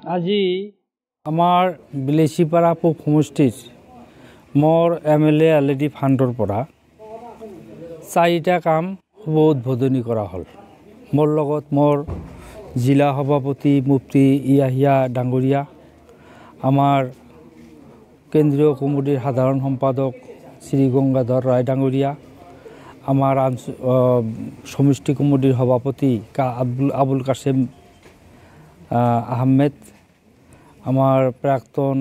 আজি আমাৰ বিলেচিপাৰা পূব সমষ্টিৰ মোৰ MLA আলেদি ফাণ্ডৰ পৰা 4টা কাম শুভ উদ্বোধনী কৰা হ'ল। মোৰ লগত মোৰ জিলা সভাপতি মুফতি ইয়াহিয়া ডাঙৰীয়া, আমাৰ কেন্দ্ৰীয় কমিটিৰ সাধাৰণ সম্পাদক শ্ৰী গংগাধৰ ৰায় ডাঙৰীয়া, আমাৰ সমষ্টি কমিটিৰ সভাপতি আবুল কাসেম আহমেদ, আমাৰ প্ৰাক্তন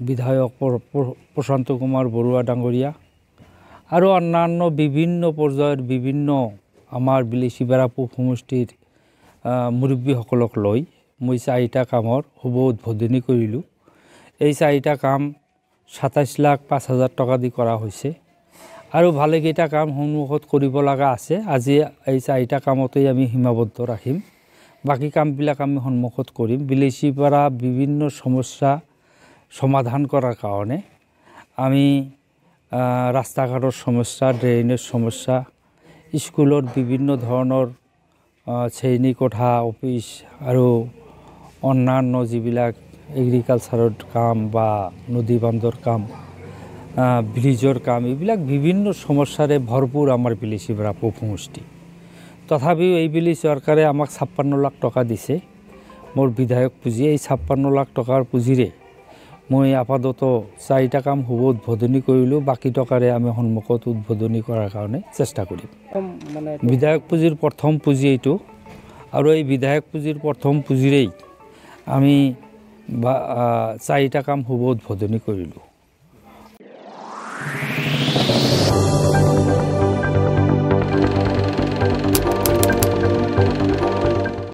বিধায়ক প্ৰশান্ত কুমাৰ বৰুৱা ডাঙৰীয়া আৰু অন্যান্য বিভিন্ন পৰ্যায়ৰ বিভিন্ন আমাৰ বিলেচিপাৰা পূব সমষ্টিৰ মুৰব্বীসকলক লৈ মই 4টা কামৰ শুভ উদ্বোধনী কৰিলোঁ। এই 4টা কাম 27,05,000 টকা দি কৰা হৈছে আৰু ভালেকেইটা কাম সন্মুখত কৰিব লগা আছে। আজি এই 4টা কামতেই আমি সীমাবদ্ধ ৰাখিম, বাকী কামবিলাক আমি সন্মুখত কৰিম। বিলেচিপাৰা বিভিন্ন সমস্যা সমাধান কৰাৰ কাৰণে আমি ৰাস্তা ঘাটৰ সমস্যা, ড্ৰেইনেজ সমস্যা, স্কুলত বিভিন্ন ধৰণৰ শ্ৰেণী কোঠা, অফিচ আৰু অন্যান্য যিবিলাক এগ্ৰিকালচাৰৰ কাম বা নদী বান্ধৰ কাম, ব্ৰিজৰ কাম, এইবিলাক বিভিন্ন সমস্যাৰে ভৰপূৰ আমাৰ বিলেচিপাৰা পূব সমষ্টি। তথাপিও এইবেলি চৰকাৰে আমাক 56 লাখ টকা দিছে মোৰ বিধায়ক পুঁজি। এই 56 লাখ টকাৰ পুঁজিৰে মই আপাতত 4টা কাম শুভ উদ্বোধনী কৰিলোঁ। বাকী টকাৰে আমি সন্মুখত উদ্বোধনী কৰাৰ কাৰণে চেষ্টা কৰিম। বিধায়ক পুঁজিৰ প্ৰথম পুঁজি এইটো, আৰু এই বিধায়ক পুঁজিৰ প্ৰথম পুঁজিৰেই আমি 4টা কাম শুভ উদ্বোধনী কৰিলোঁ।